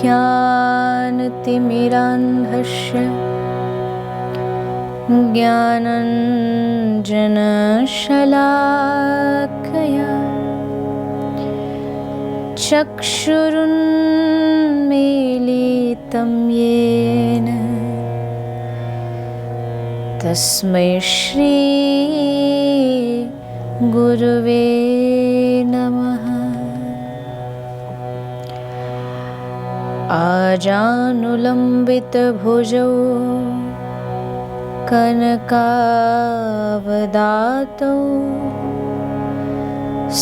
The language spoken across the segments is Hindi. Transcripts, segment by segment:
ज्ञानतिमिरान्धस्य ज्ञानाञ्जनशलाकया चक्षुरुन्मीलितं येन तस्मै श्री गुरुवे नमः। आजानुलम्बितभुजौ कनकावदातौ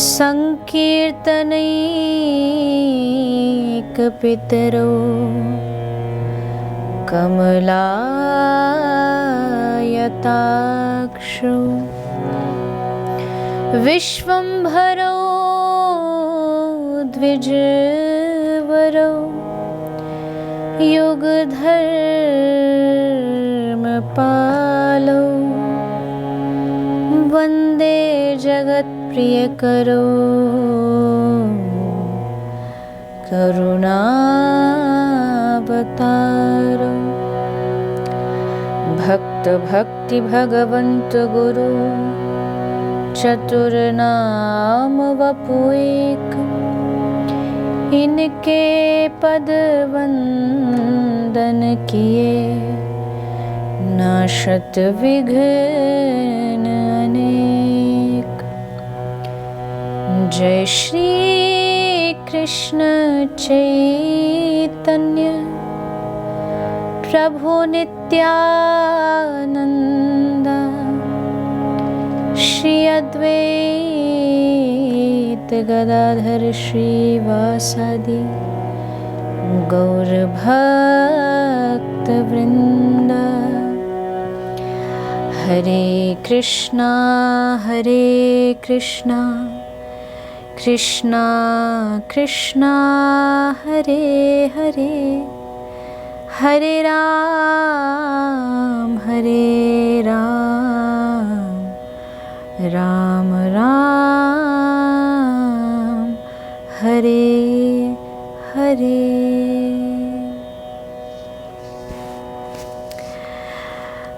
संकीर्तनैकपितरौ कमलायताक्षौ विश्वम्भरौ द्विजवरौ युगधर्मपालौ वन्दे जगत्प्रियकरौ करुणावतारौ। भक्त भक्ति भगवंत गुरु चतुर्नाम वपुएक इनके पद वंदन किए नाशत विघ्न अनेक। जय श्री कृष्ण चैतन्य प्रभु नित्यानंद श्री अद्वैत गदाधर श्रीवासादि गौर भक्त वृंद। हरे कृष्णा कृष्णा कृष्णा हरे हरे हरे राम राम राम हरे हरे।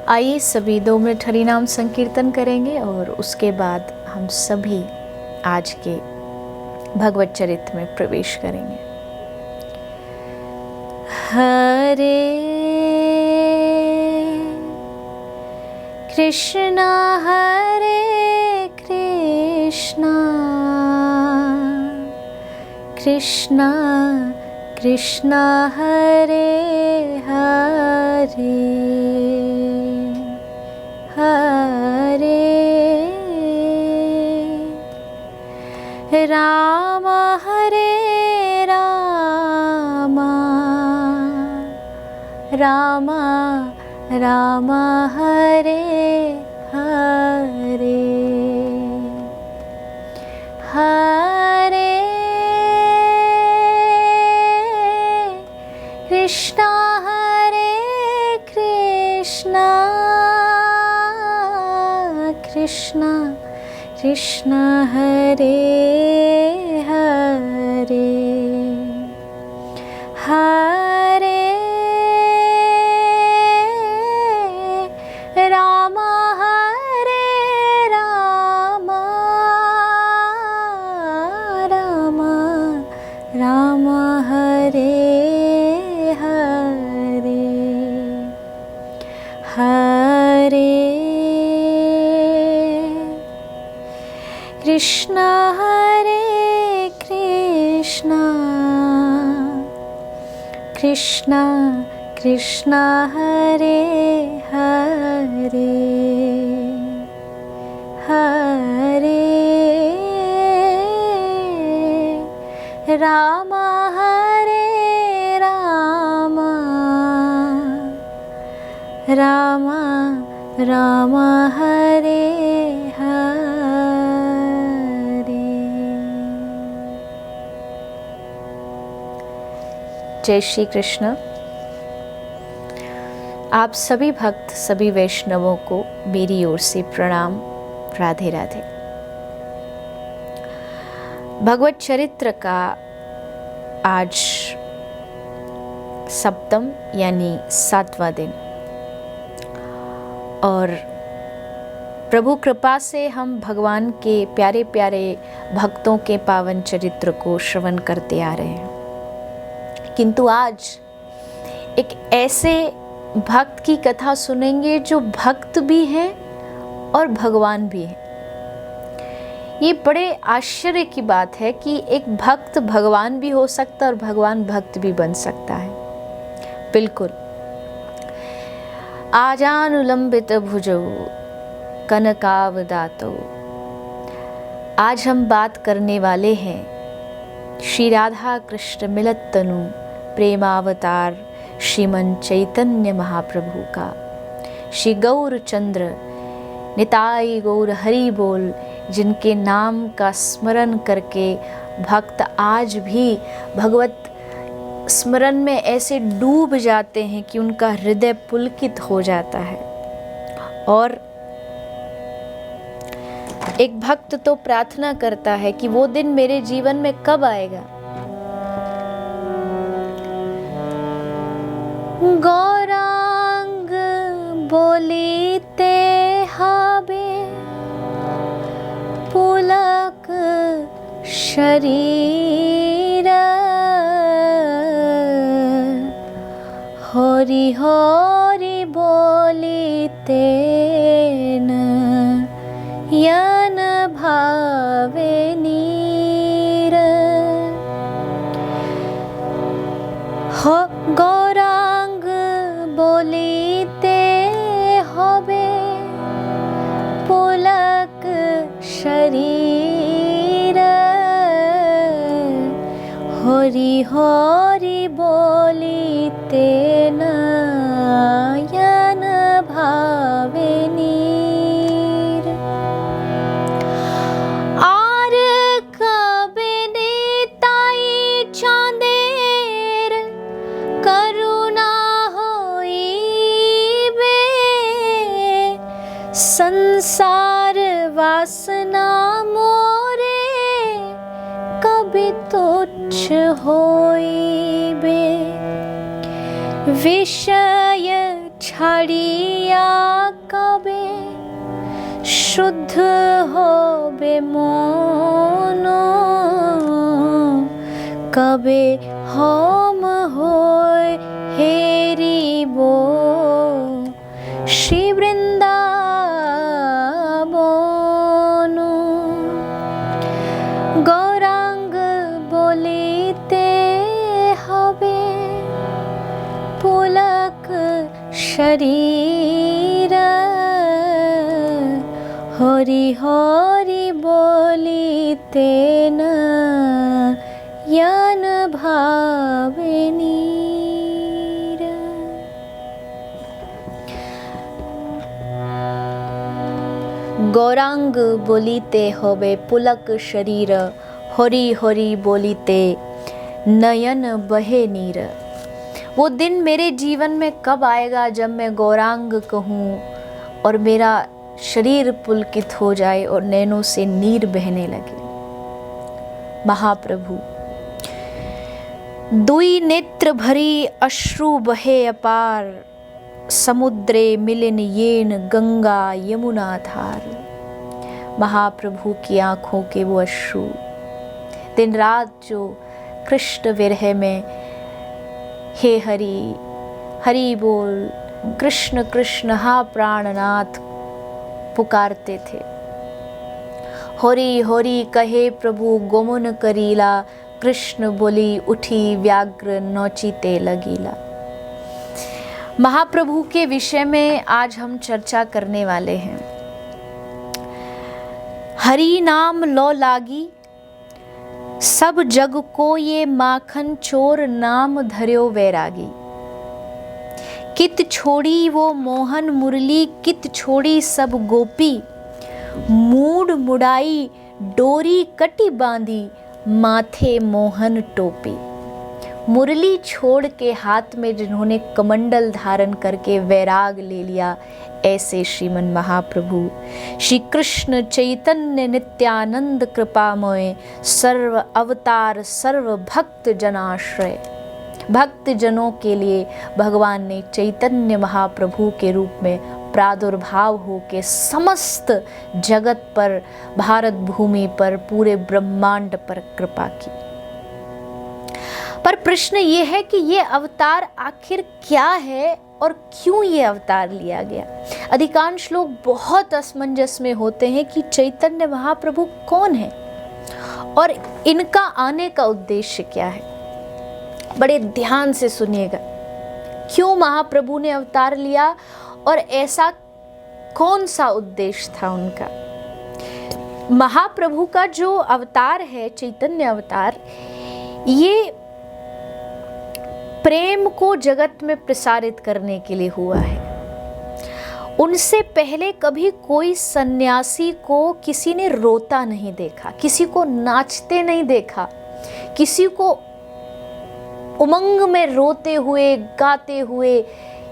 आइए सभी 2 मिनट हरि नाम संकीर्तन करेंगे और उसके बाद हम सभी आज के भगवत चरित्र में प्रवेश करेंगे। हरे कृष्णा कृष्णा कृष्णा हरे हरे हरे राम हरे राम राम राम हरे हरे हरे कृष्णा कृष्णा कृष्णा हरे हरे हरे राम हरे राम राम राम हरे हरे हरे कृष्णा कृष्णा कृष्णा हरे हरे हरे राम हरे राम राम राम हरे हरे। जय श्री कृष्ण। आप सभी भक्त सभी वैष्णवों को मेरी ओर से प्रणाम। राधे राधे। भगवत चरित्र का आज सप्तम यानी 7वां दिन। और प्रभु कृपा से हम भगवान के प्यारे प्यारे भक्तों के पावन चरित्र को श्रवण करते आ रहे हैं। किंतु आज एक ऐसे भक्त की कथा सुनेंगे जो भक्त भी हैं और भगवान भी हैं। ये बड़े आश्चर्य की बात है कि एक भक्त भगवान भी हो सकता है और भगवान भक्त भी बन सकता है। बिल्कुल। आजानुलंबित भुजौ कनकावदातो। आज हम बात करने वाले हैं श्री राधा कृष्ण मिलत तनु प्रेमावतार श्रीमन चैतन्य महाप्रभु का। श्री गौर चंद्र निताई गौर हरि बोल, जिनके नाम का स्मरण करके भक्त आज भी भगवत स्मरण में ऐसे डूब जाते हैं कि उनका हृदय पुलकित हो जाता है। और एक भक्त तो प्रार्थना करता है कि वो दिन मेरे जीवन में कब आएगा। गौरांग बोलीते हाबे पुलक शरीर, हरि हरि बोलीते न यन भावे नीर। हो गौरांग बोलीते होबे पुलक शरीर, हरि हरि बोलीते नयन भावे नीर। आर कबे नेताई चांदेर करुणा होइबे, संसार वासना मोरे कभी तुच्छ होइबे। विषय छाड़िया कबे शुद्ध होबे मोनो, कबे हम होय हेरिबो श्री वृंदावन। गौरांग बोलीते हबे पुलक शरीर, हरि हरि बोलीते नयन भावे नीर। गौरांग बोलीते होवे पुलक शरीर, हरि हरि बोलीते नयन बहे नीर। वो दिन मेरे जीवन में कब आएगा जब मैं गौरांग कहूँ और मेरा शरीर पुलकित हो जाए और नैनों से नीर बहने लगे। महाप्रभु दुई नेत्र भरी अश्रु बहे अपार, समुद्रे मिलन येन गंगा यमुना धार। महाप्रभु की आंखों के वो अश्रु दिन रात जो कृष्ण विरह में हे हरि हरि बोल कृष्ण कृष्ण हा प्राणनाथ पुकारते थे। होरी होरी कहे प्रभु गोमुन करीला, कृष्ण बोली उठी व्याघ्र नौचिते लगीला। महाप्रभु के विषय में आज हम चर्चा करने वाले हैं। हरि नाम लो लागी, सब जग को ये माखन चोर नाम धर्यो वैरागी। कित छोड़ी वो मोहन मुरली, कित छोड़ी सब गोपी, मूड मुड़ाई डोरी कटी बांधी, माथे मोहन टोपी। मुरली छोड़ के हाथ में जिन्होंने कमंडल धारण करके वैराग ले लिया, ऐसे श्रीमन महाप्रभु श्री कृष्ण चैतन्य नित्यानंद कृपामय सर्व अवतार सर्व भक्त जनाश्रय। भक्त जनों के लिए भगवान ने चैतन्य महाप्रभु के रूप में प्रादुर्भाव हो के समस्त जगत पर, भारत भूमि पर, पूरे ब्रह्मांड पर कृपा की। पर प्रश्न ये है कि ये अवतार आखिर क्या है और क्यों ये अवतार लिया गया। अधिकांश लोग बहुत असमंजस में होते हैं कि चैतन्य महाप्रभु कौन है और इनका आने का उद्देश्य क्या है। बड़े ध्यान से सुनिएगा, क्यों महाप्रभु ने अवतार लिया और ऐसा कौन सा उद्देश्य था उनका। महाप्रभु का जो अवतार है, चैतन्य अवतार, ये प्रेम को जगत में प्रसारित करने के लिए हुआ है। उनसे पहले कभी कोई सन्यासी को किसी ने रोता नहीं देखा, किसी को नाचते नहीं देखा, किसी को उमंग में रोते हुए, गाते हुए।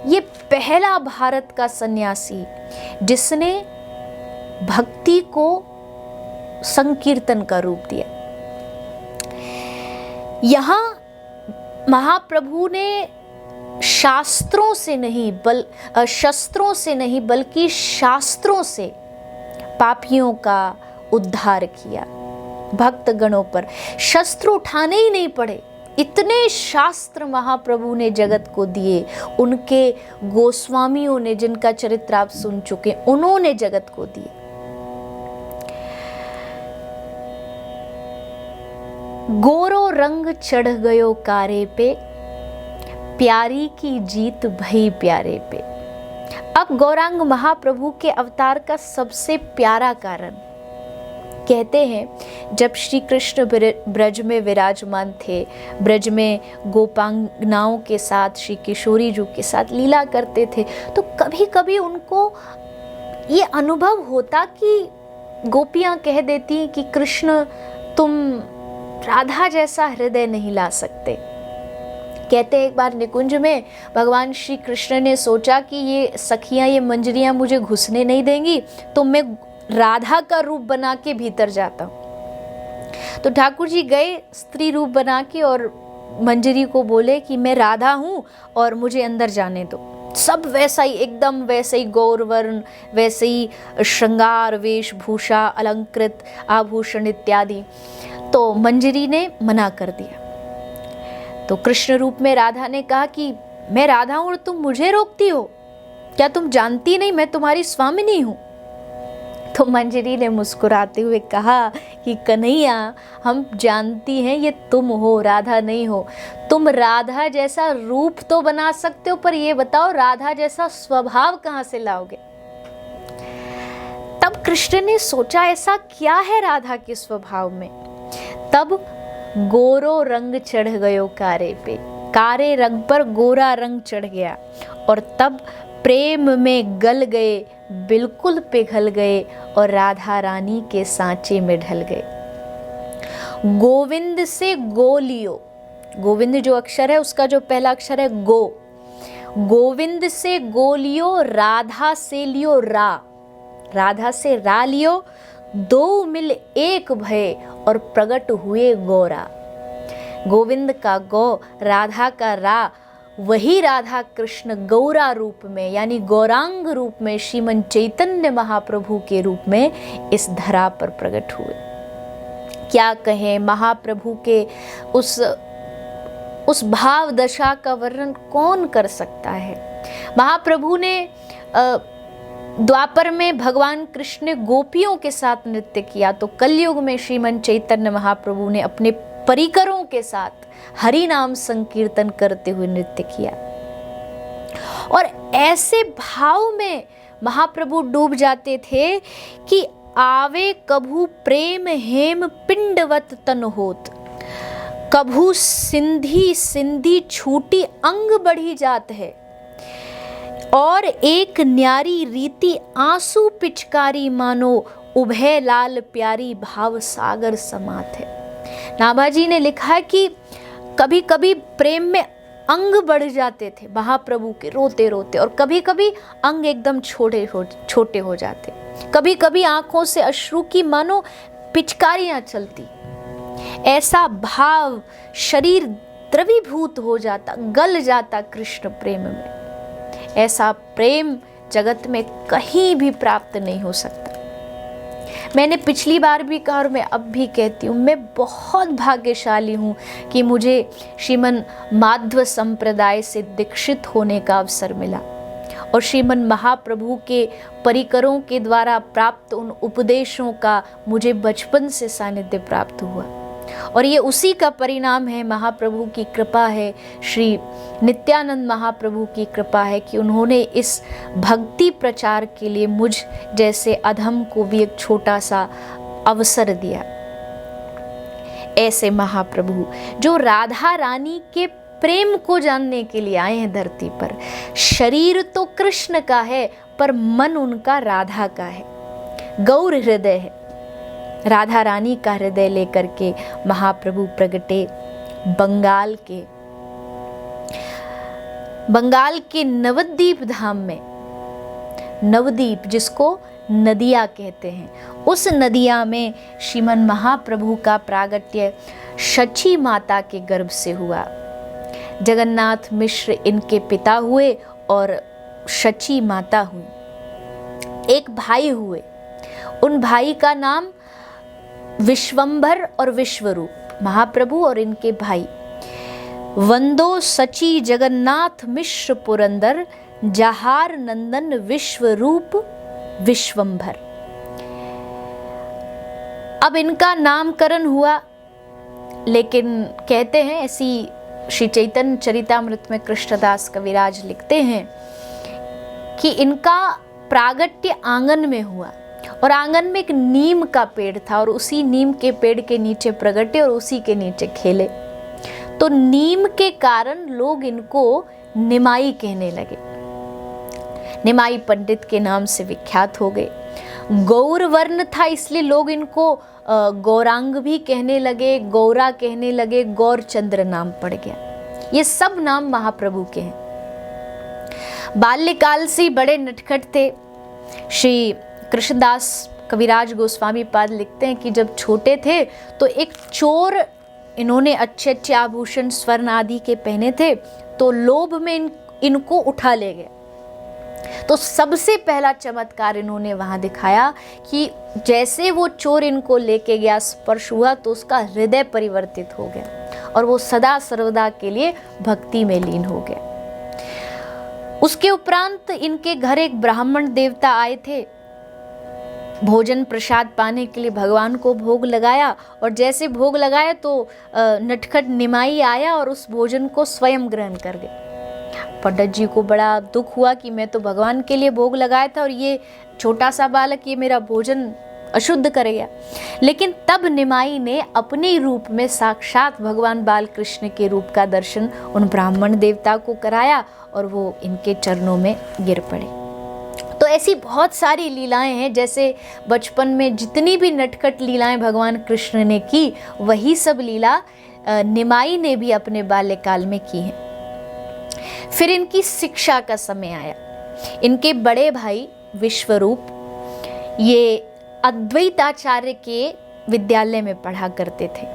ये पहला भारत का सन्यासी जिसने भक्ति को संकीर्तन का रूप दिया। यहाँ महाप्रभु ने शस्त्रों से नहीं बल्कि शास्त्रों से पापियों का उद्धार किया। भक्त गणों पर शस्त्र उठाने ही नहीं पड़े, इतने शास्त्र महाप्रभु ने जगत को दिए। उनके गोस्वामियों ने, जिनका चरित्र आप सुन चुके, उन्होंने जगत को दिए। गोरो रंग चढ़ गयो कारे पे, प्यारी की जीत भई प्यारे पे। अब गौरांग महाप्रभु के अवतार का सबसे प्यारा कारण, कहते हैं जब श्री कृष्ण ब्रज में विराजमान थे, ब्रज में गोपांगनाओं के साथ, श्री किशोरी जी के साथ लीला करते थे, तो कभी कभी उनको ये अनुभव होता कि गोपियां कह देती कि कृष्ण तुम राधा जैसा हृदय नहीं ला सकते। कहते एक बार निकुंज में भगवान श्री कृष्ण ने सोचा कि ये सखियां, ये मंजरियां मुझे घुसने नहीं देंगी, तो मैं राधा का रूप बना के भीतर जाता हूँ। तो ठाकुर जी गए स्त्री रूप बना के और मंजरी को बोले कि मैं राधा हूँ और मुझे अंदर जाने दो। सब वैसा ही, एकदम वैसे ही गौरवर्ण, वैसे ही श्रृंगार, वेशभूषा, अलंकृत आभूषण इत्यादि। तो मंजरी ने मना कर दिया। तो कृष्ण रूप में राधा ने कहा कि मैं राधा हूं और तुम मुझे रोकती हो, क्या तुम जानती नहीं मैं तुम्हारी स्वामिनी हूं। तो मंजरी ने मुस्कुराते हुए कहा कि कन्हैया, हम जानती हैं ये तुम हो, राधा नहीं हो। तुम राधा जैसा रूप तो बना सकते हो, पर ये बताओ राधा जैसा स्वभाव कहां से लाओगे। तब कृष्ण ने सोचा ऐसा क्या है राधा के स्वभाव में। तब गोरो रंग चढ़ गयो कारे पे, कारे रंग पर गोरा रंग चढ़ गया और तब प्रेम में गल गए, बिल्कुल पिघल गए और राधा रानी के सांचे में ढल गए। गोविंद से गो लियो, गोविंद जो अक्षर है उसका जो पहला अक्षर है गो, गोविंद से गो लियो, राधा से लियो रा, राधा से रा लियो, दो मिल एक भय और प्रकट हुए गौरा। गोविंद का गौ, राधा का रा, वही राधा कृष्ण गौरा रूप में यानी गौरांग रूप में श्रीमन चैतन्य महाप्रभु के रूप में इस धरा पर प्रकट हुए। क्या कहें, महाप्रभु के उस भाव दशा का वर्णन कौन कर सकता है। महाप्रभु ने द्वापर में भगवान कृष्ण ने गोपियों के साथ नृत्य किया, तो कलयुग में श्रीमन चैतन्य महाप्रभु ने अपने परिकरों के साथ हरि नाम संकीर्तन करते हुए नृत्य किया। और ऐसे भाव में महाप्रभु डूब जाते थे कि आवे कभू प्रेम हेम पिंडवत तन होत, कभू सिंधी सिंधी छूटी अंग बढ़ी जात है, और एक न्यारी रीति आंसू पिचकारी मानो उभय लाल प्यारी भाव सागर समात है। नाभाजी ने लिखा है कि कभी कभी प्रेम में अंग बढ़ जाते थे महाप्रभु के रोते रोते, और कभी कभी अंग एकदम छोटे हो जाते, कभी कभी आंखों से अश्रु की मानो पिचकारियां चलती। ऐसा भाव शरीर द्रवीभूत हो जाता, गल जाता कृष्ण प्रेम में। ऐसा प्रेम जगत में कहीं भी प्राप्त नहीं हो सकता। मैंने पिछली बार भी कहा और मैं अब भी कहती हूँ, मैं बहुत भाग्यशाली हूँ कि मुझे श्रीमन माध्व संप्रदाय से दीक्षित होने का अवसर मिला और श्रीमन महाप्रभु के परिकरों के द्वारा प्राप्त उन उपदेशों का मुझे बचपन से सानिध्य प्राप्त हुआ। और ये उसी का परिणाम है, महाप्रभु की कृपा है, श्री नित्यानंद महाप्रभु की कृपा है कि उन्होंने इस भक्ति प्रचार के लिए मुझ जैसे अधम को भी एक छोटा सा अवसर दिया। ऐसे महाप्रभु जो राधा रानी के प्रेम को जानने के लिए आए हैं धरती पर। शरीर तो कृष्ण का है पर मन उनका राधा का है, गौर हृदय है। राधा रानी का हृदय लेकर के महाप्रभु प्रगटे बंगाल के नवद्वीप धाम में। नवद्वीप जिसको नदिया कहते हैं, उस नदिया में श्रीमन महाप्रभु का प्रागट्य शची माता के गर्भ से हुआ। जगन्नाथ मिश्र इनके पिता हुए और शची माता हुई। एक भाई हुए, उन भाई का नाम विश्वंभर और विश्वरूप, महाप्रभु और इनके भाई। वंदो सची जगन्नाथ मिश्र पुरंदर, जहार नंदन विश्वरूप विश्वंभर। अब इनका नामकरण हुआ, लेकिन कहते हैं, ऐसी श्री चैतन्य चरितामृत में कृष्णदास कविराज लिखते हैं कि इनका प्रागट्य आंगन में हुआ और आंगन में एक नीम का पेड़ था और उसी नीम के पेड़ के नीचे प्रगटे और उसी के नीचे खेले। तो नीम के कारण लोग इनको निमाई कहने लगे, निमाई पंडित के नाम से विख्यात हो गए। गौर वर्ण था इसलिए लोग इनको गौरांग भी कहने लगे, गौरा कहने लगे, गौरचंद्र नाम पड़ गया। ये सब नाम महाप्रभु के हैं। बाल्यकाल से बड़े नटखट थे। श्री कृष्णदास कविराज गोस्वामी पाद लिखते हैं कि जब छोटे थे तो एक चोर, इन्होंने अच्छे अच्छे आभूषण स्वर्ण आदि के पहने थे, तो लोभ में इनको उठा ले गए। तो सबसे पहला चमत्कार इन्होंने वहां दिखाया कि जैसे वो चोर इनको लेके गया, स्पर्श हुआ तो उसका हृदय परिवर्तित हो गया और वो सदा सर्वदा के लिए भक्ति में लीन हो गया। उसके उपरांत इनके घर एक ब्राह्मण देवता आए थे। भोजन प्रसाद पाने के लिए भगवान को भोग लगाया और जैसे भोग लगाया तो नटखट निमाई आया और उस भोजन को स्वयं ग्रहण कर गया। पंडित जी को बड़ा दुख हुआ कि मैं तो भगवान के लिए भोग लगाया था और ये छोटा सा बालक ये मेरा भोजन अशुद्ध कर गया। लेकिन तब निमाई ने अपने रूप में साक्षात भगवान बाल कृष्ण के रूप का दर्शन उन ब्राह्मण देवता को कराया और वो इनके चरणों में गिर पड़े। तो ऐसी बहुत सारी लीलाएं हैं, जैसे बचपन में जितनी भी नटखट लीलाएं भगवान कृष्ण ने की, वही सब लीला निमाई ने भी अपने बाल्यकाल में की हैं। फिर इनकी शिक्षा का समय आया। इनके बड़े भाई विश्वरूप ये अद्वैताचार्य के विद्यालय में पढ़ा करते थे,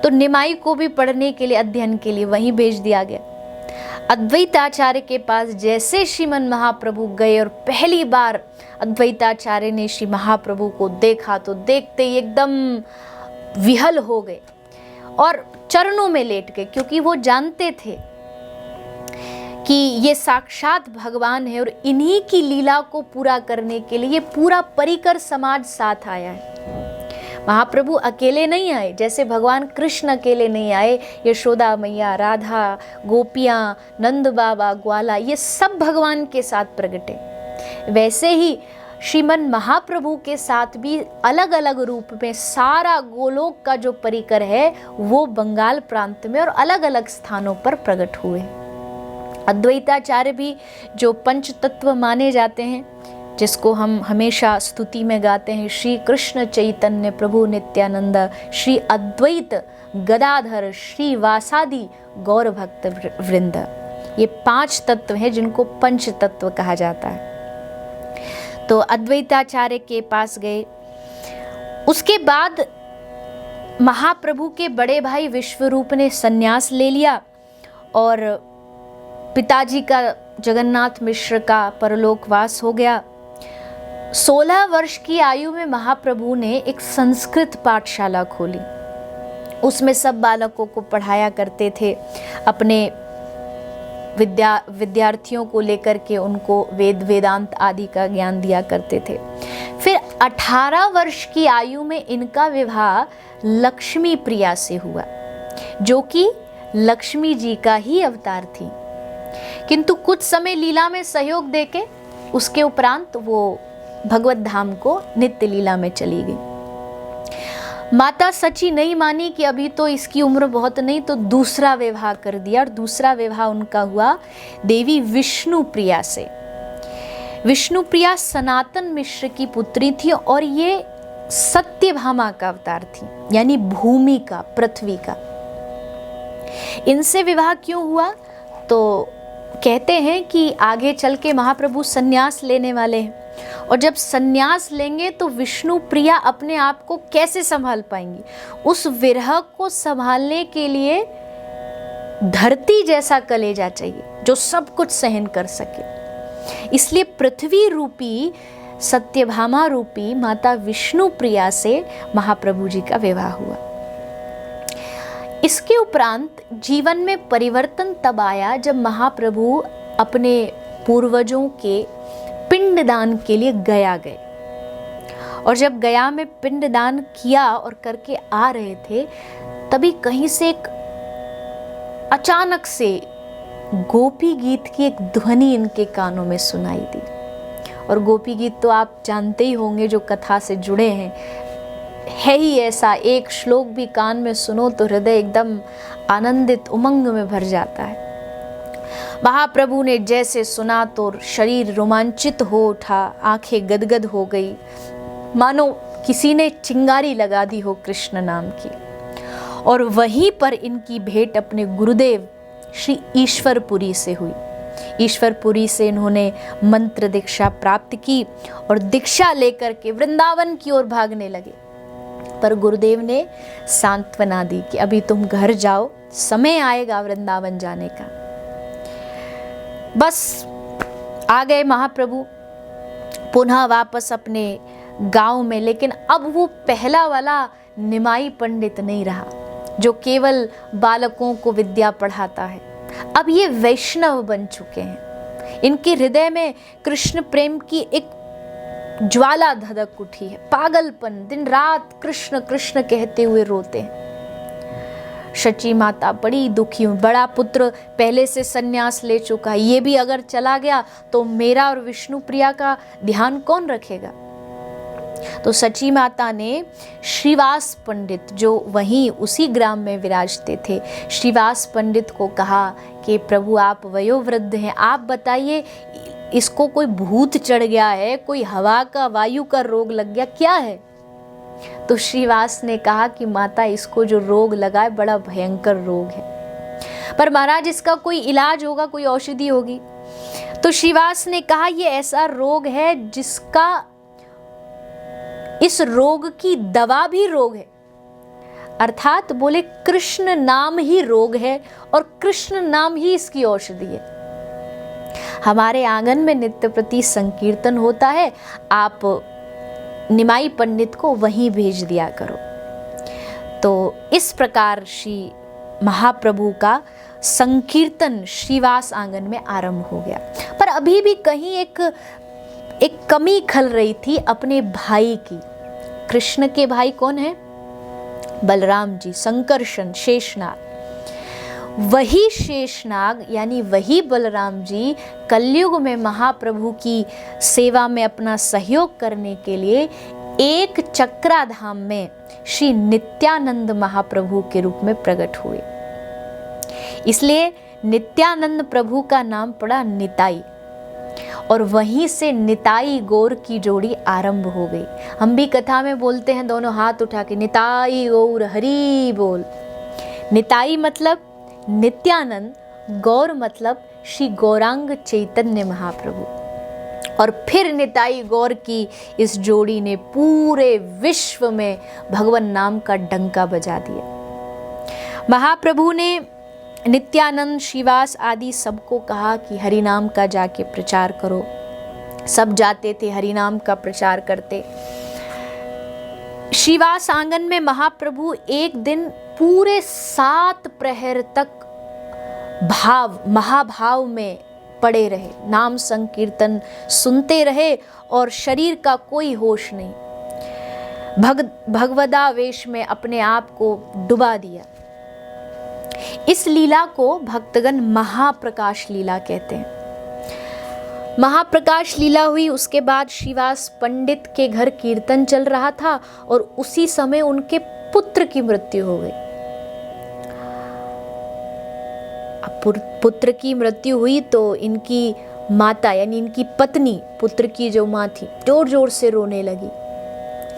तो निमाई को भी पढ़ने के लिए, अध्ययन के लिए वहीं भेज दिया गया। अद्वैताचार्य के पास जैसे श्रीमन महाप्रभु गए और पहली बार अद्वैताचार्य ने श्री महाप्रभु को देखा तो देखते ही एकदम विहल हो गए और चरणों में लेट गए, क्योंकि वो जानते थे कि ये साक्षात भगवान है और इन्हीं की लीला को पूरा करने के लिए ये पूरा परिकर समाज साथ आया है। महाप्रभु अकेले नहीं आए, जैसे भगवान कृष्ण अकेले नहीं आए, यशोदा मैया, राधा, गोपियाँ, नंद बाबा, ग्वाला, ये सब भगवान के साथ प्रगटे। वैसे ही श्रीमन महाप्रभु के साथ भी अलग अलग रूप में सारा गोलोक का जो परिकर है वो बंगाल प्रांत में और अलग अलग स्थानों पर प्रकट हुए। अद्वैताचार्य भी जो पंच तत्व माने जाते हैं, जिसको हम हमेशा स्तुति में गाते हैं, श्री कृष्ण चैतन्य प्रभु नित्यानंद, श्री अद्वैत गदाधर, श्री वासादि गौर भक्त वृंद, ये 5 तत्व हैं जिनको पंच तत्व कहा जाता है। तो अद्वैताचार्य के पास गए। उसके बाद महाप्रभु के बड़े भाई विश्वरूप ने संन्यास ले लिया और पिताजी का जगन्नाथ मिश्र का परलोकवास हो गया। 16 वर्ष की आयु में महाप्रभु ने एक संस्कृत पाठशाला खोली। उसमें सब बालकों को पढ़ाया करते थे, अपने विद्यार्थियों को लेकर के उनको वेदांत आदि का ज्ञान दिया करते थे। फिर 18 वर्ष की आयु में इनका विवाह लक्ष्मी प्रिया से हुआ, जो कि लक्ष्मी जी का ही अवतार थी। किंतु कुछ समय लीला में सहयोग देके उसके उपरांत वो भगवत धाम को नित्य लीला में चली गई। माता सची नहीं मानी कि अभी तो इसकी उम्र बहुत नहीं, तो दूसरा विवाह कर दिया और दूसरा विवाह उनका हुआ देवी विष्णु प्रिया से। विष्णु प्रिया सनातन मिश्र की पुत्री थी और ये सत्यभामा का अवतार थी, यानी भूमि का, पृथ्वी का। इनसे विवाह क्यों हुआ? तो कहते हैं कि आगे चल के महाप्रभु संन्यास लेने वाले हैं और जब संन्यास लेंगे तो विष्णु प्रिया अपने आप को कैसे संभाल पाएंगी। उस विरह को संभालने के लिए धरती जैसा कलेजा चाहिए जो सब कुछ सहन कर सके। इसलिए पृथ्वी रूपी, सत्यभामा रूपी माता विष्णु प्रिया से महाप्रभु जी का विवाह हुआ। इसके उपरांत जीवन में परिवर्तन तब आया जब महाप्रभु अपने पूर्वजों के पिंडदान के लिए गया गए। और जब गया में पिंडदान किया और करके आ रहे थे, तभी कहीं से एक अचानक से गोपी गीत की एक ध्वनि इनके कानों में सुनाई दी। और गोपी गीत तो आप जानते ही होंगे जो कथा से जुड़े हैं, है ही ऐसा, एक श्लोक भी कान में सुनो तो हृदय एकदम आनंदित उमंग में भर जाता है। महाप्रभु ने जैसे सुना तो शरीर रोमांचित हो उठा, आंखें गदगद हो गई, मानो किसी ने चिंगारी लगा दी हो कृष्ण नाम की। और वहीं पर इनकी भेंट अपने गुरुदेव श्री ईश्वरपुरी से हुई। ईश्वरपुरी से इन्होंने मंत्र दीक्षा प्राप्त की और दीक्षा लेकर के वृंदावन की ओर भागने लगे। पर गुरुदेव ने सांत्वना दी कि अभी तुम घर जाओ, समय आएगा वृंदावन जाने का। बस आ गए महाप्रभु पुनः वापस अपने गांव में। लेकिन अब वो पहला वाला निमाई पंडित नहीं रहा जो केवल बालकों को विद्या पढ़ाता है। अब ये वैष्णव बन चुके हैं। इनके हृदय में कृष्ण प्रेम की एक ज्वाला धधक उठी है। पागलपन, दिन रात कृष्ण कृष्ण कहते हुए रोते हैं। शची माता बड़ी दुखी हुई। बड़ा पुत्र पहले से संन्यास ले चुका है, ये भी अगर चला गया तो मेरा और विष्णु प्रिया का ध्यान कौन रखेगा। तो सची माता ने श्रीवास पंडित, जो वहीं उसी ग्राम में विराजते थे, श्रीवास पंडित को कहा कि प्रभु आप वयोवृद्ध हैं, आप बताइए इसको कोई भूत चढ़ गया है, कोई हवा का, वायु का रोग लग गया, क्या है। तो श्रीवास ने कहा कि माता इसको जो रोग लगा है बड़ा भयंकर रोग है, पर महाराज इसका कोई इलाज होगा, कोई औषधि होगी। तो श्रीवास ने कहा ये ऐसा रोग है जिसका, इस रोग की दवा भी रोग है। अर्थात बोले कृष्ण नाम ही रोग है और कृष्ण नाम ही इसकी औषधि है। हमारे आंगन में नित्य प्रति संकीर्तन होता है, आप निमाई पंडित को वहीं भेज दिया करो। तो इस प्रकार श्री महाप्रभु का संकीर्तन श्रीवास आंगन में आरंभ हो गया। पर अभी भी कहीं एक कमी खल रही थी अपने भाई की। कृष्ण के भाई कौन है? बलराम जी, संकर्षण, शेषनाग। वही शेषनाग यानी वही बलराम जी कलयुग में महाप्रभु की सेवा में अपना सहयोग करने के लिए एक चक्राधाम में श्री नित्यानंद महाप्रभु के रूप में प्रकट हुए। इसलिए नित्यानंद प्रभु का नाम पड़ा निताई, और वहीं से निताई गौर की जोड़ी आरंभ हो गई। हम भी कथा में बोलते हैं दोनों हाथ उठा के, निताई गौर हरि बोल। निताई मतलब नित्यानंद, गौर मतलब श्री गौरांग चैतन्य महाप्रभु। और फिर निताई गौर की इस जोड़ी ने पूरे विश्व में भगवान नाम का डंका बजा दिया। महाप्रभु ने नित्यानंद, श्रीवास आदि सबको कहा कि हरि नाम का जाके प्रचार करो। सब जाते थे, हरि नाम का प्रचार करते। श्रीवास आंगन में महाप्रभु एक दिन पूरे 7 प्रहर तक महाभाव में पड़े रहे, नाम संकीर्तन सुनते रहे और शरीर का कोई होश नहीं। भगवदावेश में अपने आप को डुबा दिया। इस लीला को भक्तगण महाप्रकाश लीला कहते हैं। महाप्रकाश लीला हुई, उसके बाद श्रीवास पंडित के घर कीर्तन चल रहा था और उसी समय उनके पुत्र की मृत्यु हो गई। पुत्र की मृत्यु हुई तो इनकी माता यानी इनकी पत्नी, पुत्र की जो माँ थी, जोर जोर से रोने लगी।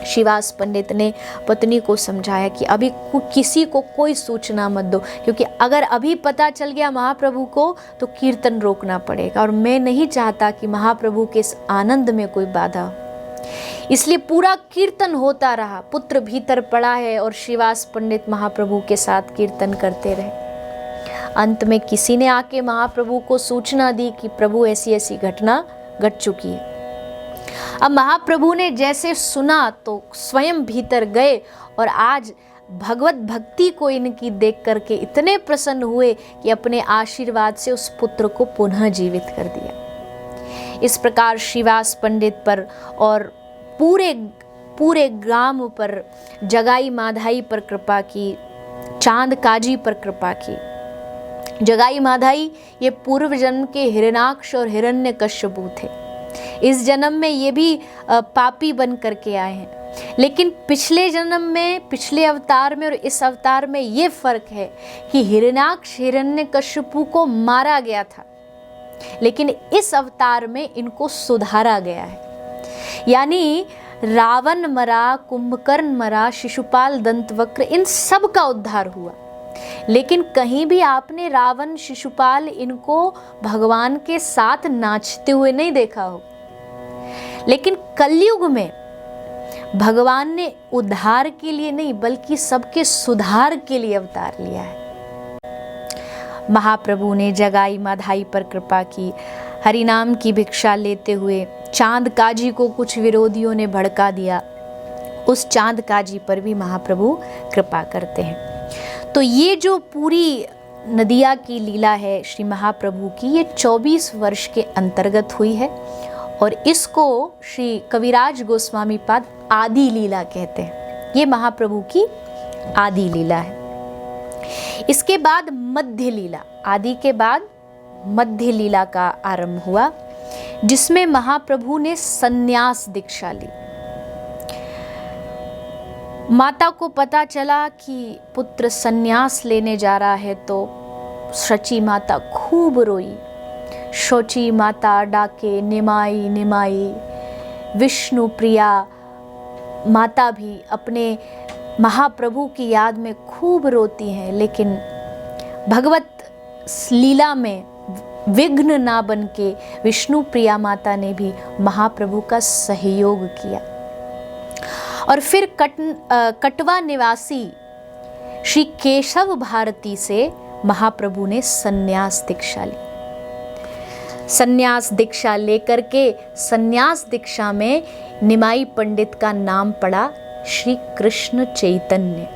श्रीवास पंडित ने पत्नी को समझाया कि अभी किसी को कोई सूचना मत दो, क्योंकि अगर अभी पता चल गया महाप्रभु को तो कीर्तन रोकना पड़ेगा और मैं नहीं चाहता कि महाप्रभु के इस आनंद में कोई बाधा हो। इसलिए पूरा कीर्तन होता रहा। पुत्र भीतर पड़ा है और श्रीवास पंडित महाप्रभु के साथ कीर्तन करते रहे। अंत में किसी ने आके महाप्रभु को सूचना दी कि प्रभु ऐसी ऐसी घटना घट चुकी है। अब महाप्रभु ने जैसे सुना तो स्वयं भीतर गए और आज भगवत भक्ति को इनकी देख करके इतने प्रसन्न हुए कि अपने आशीर्वाद से उस पुत्र को पुनः जीवित कर दिया। इस प्रकार श्रीवास पंडित पर और पूरे ग्राम पर, जगाई माधाई पर कृपा की, चांद काजी पर कृपा की। जगाई माधाई ये पूर्व जन्म के हिरण्याक्ष और हिरण्यकश्यपु थे। इस जन्म में ये भी पापी बन करके आए हैं, लेकिन पिछले जन्म में, पिछले अवतार में और इस अवतार में ये फर्क है कि हिरण्याक्ष हिरण्यकश्यपु को मारा गया था, लेकिन इस अवतार में इनको सुधारा गया है। यानी रावण मरा, कुंभकर्ण मरा, शिशुपाल, दंतवक्र, इन सब का उद्धार हुआ, लेकिन कहीं भी आपने रावण, शिशुपाल इनको भगवान के साथ नाचते हुए नहीं देखा हो। लेकिन कलयुग में भगवान ने उद्धार के लिए नहीं बल्कि सबके सुधार के लिए अवतार लिया है। महाप्रभु ने जगाई माधाई पर कृपा की। हरि नाम की भिक्षा लेते हुए चांद काजी को कुछ विरोधियों ने भड़का दिया, उस चांद काजी पर भी महाप्रभु कृपा करते हैं। तो ये जो पूरी नदिया की लीला है श्री महाप्रभु की, ये 24 वर्ष के अंतर्गत हुई है और इसको श्री कविराज गोस्वामी पाद आदि लीला कहते हैं। ये महाप्रभु की आदि लीला है। इसके बाद मध्य लीला, आदि के बाद मध्य लीला का आरंभ हुआ, जिसमें महाप्रभु ने संन्यास दीक्षा ली। माता को पता चला कि पुत्र संन्यास लेने जा रहा है तो शची माता खूब रोई। शोची माता डाके निमाई निमाई, विष्णु प्रिया माता भी अपने महाप्रभु की याद में खूब रोती हैं, लेकिन भगवत लीला में विघ्न ना बन के विष्णु प्रिया माता ने भी महाप्रभु का सहयोग किया। और फिर कटवा निवासी श्री केशव भारती से महाप्रभु ने संन्यास दीक्षा ली। संन्यास दीक्षा लेकर के संन्यास दीक्षा में निमाई पंडित का नाम पड़ा श्री कृष्ण चैतन्य,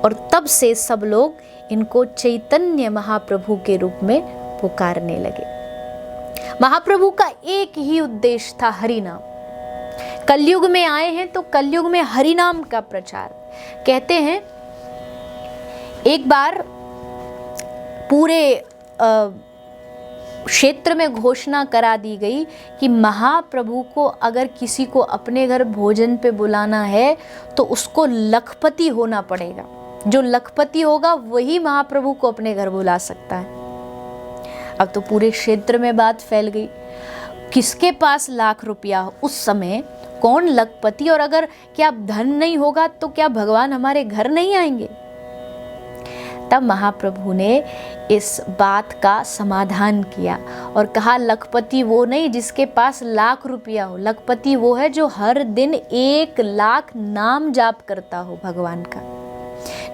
और तब से सब लोग इनको चैतन्य महाप्रभु के रूप में पुकारने लगे। महाप्रभु का एक ही उद्देश्य था, हरि नाम। कलयुग में आए हैं तो कलयुग में हरि नाम का प्रचार। कहते हैं एक बार पूरे क्षेत्र में घोषणा करा दी गई कि महाप्रभु को अगर किसी को अपने घर भोजन पे बुलाना है तो उसको लखपति होना पड़ेगा। जो लखपति होगा वही महाप्रभु को अपने घर बुला सकता है। अब तो पूरे क्षेत्र में बात फैल गई, किसके पास लाख रुपया हो, उस समय कौन लखपति, और अगर क्या धन नहीं होगा तो क्या भगवान हमारे घर नहीं आएंगे। तब महाप्रभु ने इस बात का समाधान किया और कहा, लखपति वो नहीं जिसके पास लाख रुपया हो, लखपति वो है जो हर दिन 1,00,000 नाम जाप करता हो भगवान का।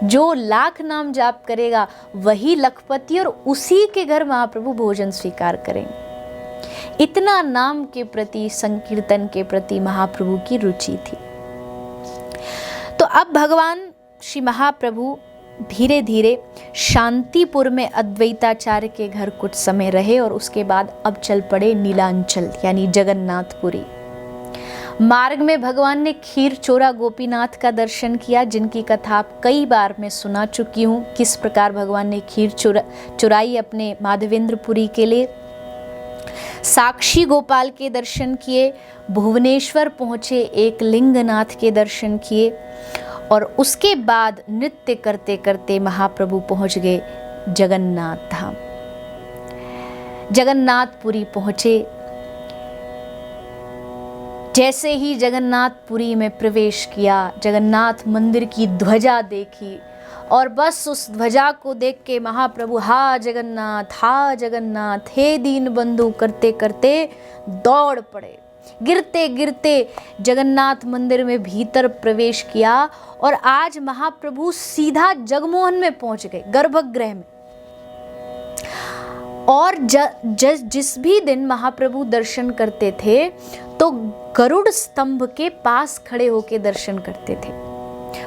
जो 1,00,000 नाम जाप करेगा वही लखपति, और उसी के घर महाप्रभु भोजन स्वीकार करेंगे। इतना नाम के प्रति, संकीर्तन के प्रति महाप्रभु की रुचि थी। तो अब भगवान श्री महाप्रभु धीरे धीरे शांतिपुर में अद्वैताचार्य के घर कुछ समय रहे और उसके बाद अब चल पड़े नीलांचल यानी जगन्नाथपुरी। मार्ग में भगवान ने खीर चोरा गोपीनाथ का दर्शन किया, जिनकी कथा आप कई बार मैं सुना चुकी हूँ, किस प्रकार भगवान ने खीर चुराई अपने माधवेंद्रपुरी के लिए। साक्षी गोपाल के दर्शन किए, भुवनेश्वर पहुँचे, एक लिंगनाथ के दर्शन किए और उसके बाद नृत्य करते करते महाप्रभु पहुँच गए जगन्नाथ धाम। जगन्नाथपुरी पहुँचे। जैसे ही जगन्नाथपुरी में प्रवेश किया, जगन्नाथ मंदिर की ध्वजा देखी और बस उस ध्वजा को देख के महाप्रभु हा जगन्नाथ हे दीन बंधु करते करते दौड़ पड़े। गिरते गिरते जगन्नाथ मंदिर में भीतर प्रवेश किया और आज महाप्रभु सीधा जगमोहन में पहुंच गए, गर्भगृह में। और जिस भी दिन महाप्रभु दर्शन करते थे तो गरुड़ स्तंभ के पास खड़े होकर दर्शन करते थे।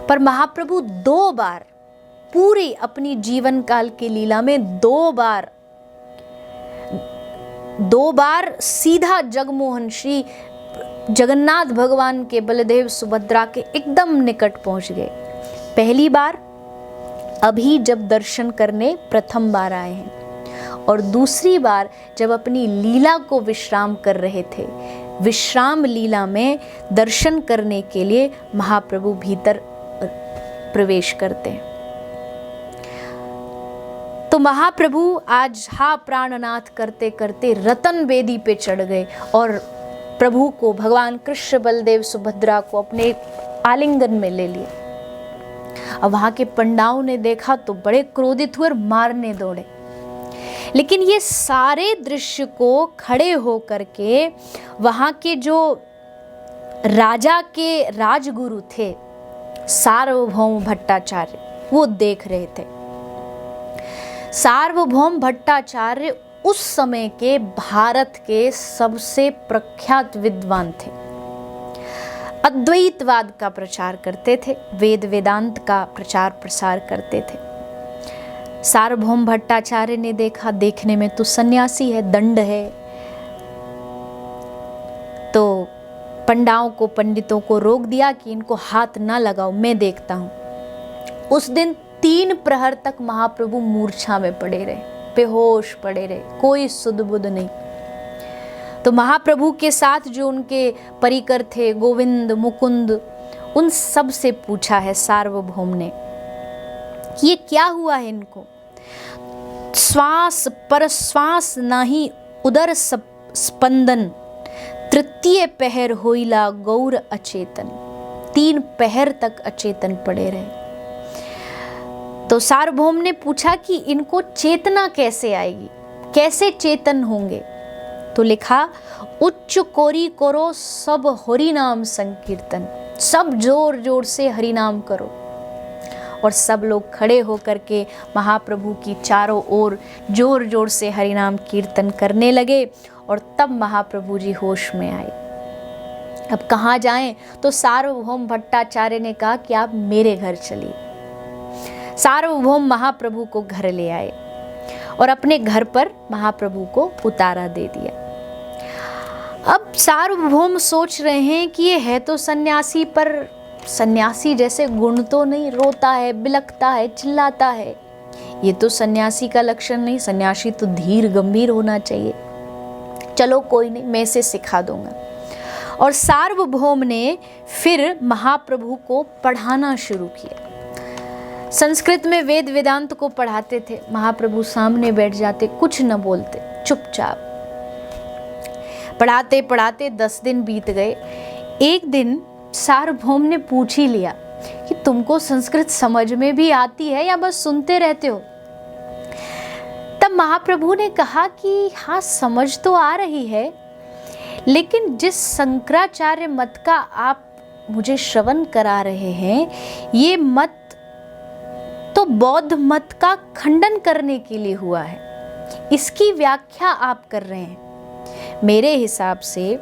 पर महाप्रभु 2 बार पूरी अपनी जीवन काल की लीला में 2 बार सीधा जगमोहन श्री जगन्नाथ भगवान के बलदेव सुभद्रा के एकदम निकट पहुंच गए। पहली बार अभी जब दर्शन करने प्रथम बार आए हैं, और दूसरी बार जब अपनी लीला को विश्राम कर रहे थे। विश्राम लीला में दर्शन करने के लिए महाप्रभु भीतर प्रवेश करते हैं। तो महाप्रभु आज हा प्राणनाथ करते करते रतन बेदी पे चढ़ गए और प्रभु को, भगवान कृष्ण बलदेव सुभद्रा को अपने आलिंगन में ले लिया। अब वहां के पंडाओं ने देखा तो बड़े क्रोधित हुए और मारने दौड़े। लेकिन ये सारे दृश्य को खड़े होकर के वहां के जो राजा के राजगुरु थे सार्वभौम भट्टाचार्य, वो देख रहे थे। सार्वभौम भट्टाचार्य उस समय के भारत के सबसे प्रख्यात विद्वान थे। अद्वैतवाद का प्रचार करते थे, वेद वेदांत का प्रचार प्रसार करते थे। सार्वभौम भट्टाचार्य ने देखा, देखने में तो सन्यासी है, दंड है, तो पंडाओं को, पंडितों को रोक दिया कि इनको हाथ ना लगाओ, मैं देखता हूं। उस दिन 3 प्रहर तक महाप्रभु मूर्छा में पड़े रहे, बेहोश पड़े रहे, कोई सुध बुध नहीं। तो महाप्रभु के साथ जो उनके परिकर थे, गोविंद मुकुंद, उन सब से पूछा है सार्वभौम ने, ये क्या हुआ है इनको? श्वास पर श्वास नाही उदर स्पंदन, तृतीय पहर होइला गौर अचेतन। 3 पहर तक अचेतन पड़े रहे। तो सार्वभौम ने पूछा कि इनको चेतना कैसे आएगी, कैसे चेतन होंगे? तो लिखा, उच्च कोरी करो सब हरि नाम संकीर्तन, सब जोर जोर से हरि नाम करो। और सब लोग खड़े होकर के महाप्रभु की चारों ओर जोर जोर से हरि नाम कीर्तन करने लगे। और तब महाप्रभु जी होश में आए। अब कहाँ जाएं? तो सार्वभौम भट्टाचार्य ने कहा कि आप मेरे घर चलिए। सार्वभौम महाप्रभु को घर ले आए और अपने घर पर महाप्रभु को उतारा दे दिया। अब सार्वभौम सोच रहे हैं कि ये है तो सन्यासी, पर सन्यासी जैसे गुण तो नहीं, रोता है, बिलखता है, चिल्लाता है, ये तो सन्यासी का लक्षण नहीं। सन्यासी तो धीर गंभीर होना चाहिए। चलो कोई नहीं, मैं इसे सिखा दूंगा। और सार्वभौम ने फिर महाप्रभु को पढ़ाना शुरू किया। संस्कृत में वेद वेदांत को पढ़ाते थे। महाप्रभु सामने बैठ जाते, कुछ न बोलते, चुपचाप पढ़ाते पढ़ाते 10 दिन बीत गए। एक दिन सार्वभौम ने पूछ ही लिया कि तुमको संस्कृत समझ में भी आती है या बस सुनते रहते हो। तब महाप्रभु ने कहा कि हाँ, समझ तो आ रही है, लेकिन जिस शंकराचार्य मत का आप मुझे श्रवण करा रहे हैं, ये मत तो बौद्ध मत का खंडन करने के लिए हुआ है, इसकी व्याख्या आप कर रहे हैं। मेरे हिसाब से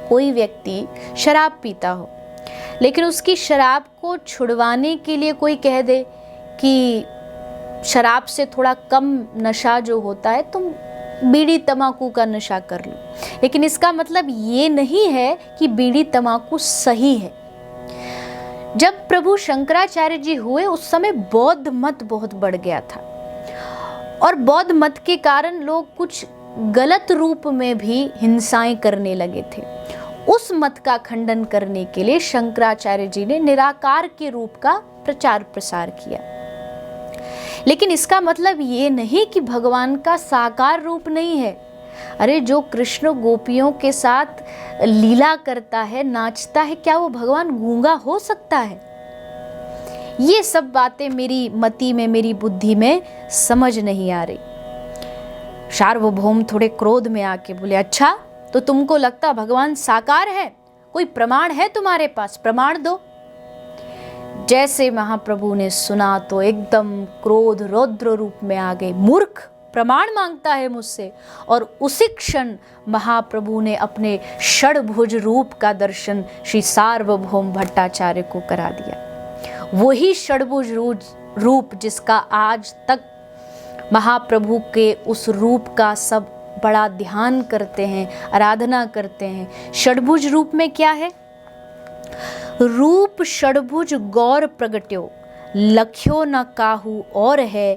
कोई व्यक्ति शराब पीता हो, लेकिन उसकी शराब को छुड़वाने के लिए कोई कह दे कि शराब से थोड़ा कम नशा जो होता है, तुम बीड़ी तंबाकू का नशा कर लो, लेकिन इसका मतलब ये नहीं है कि बीड़ी तंबाकू सही है। जब प्रभु शंकराचार्य जी हुए उस समय बौद्ध मत बहुत बढ़ गया था, और बौद्ध मत के कारण लोग कुछ गलत रूप में भी हिंसाएं करने लगे थे। उस मत का खंडन करने के लिए शंकराचार्य जी ने निराकार के रूप का प्रचार प्रसार किया। लेकिन इसका मतलब ये नहीं कि भगवान का साकार रूप नहीं है। अरे, जो कृष्ण गोपियों के साथ लीला करता है, नाचता है, क्या वो भगवान गूंगा हो सकता है? ये सब बातें मेरी मति में, मेरी बुद्धि में समझ नहीं आ रही। सार्वभौम थोड़े क्रोध में आके बोले, अच्छा तो तुमको लगता भगवान साकार है? कोई प्रमाण है तुम्हारे पास? प्रमाण दो। जैसे महाप्रभु ने सुना तो एकदम क्रोध रौद्र रूप में आ गए। मूर्ख, प्रमाण मांगता है मुझसे? और उसी क्षण महाप्रभु ने अपने षडभुज रूप का दर्शन श्री सार्वभौम भट्टाचार्य को करा दिया। वही षडभुज रूप जिसका आज तक महाप्रभु के उस रूप का सब बड़ा ध्यान करते हैं, आराधना करते हैं। षडभुज रूप में क्या है? रूप षडभुज गौर प्रगट्यो, लख्यो न काहू और है,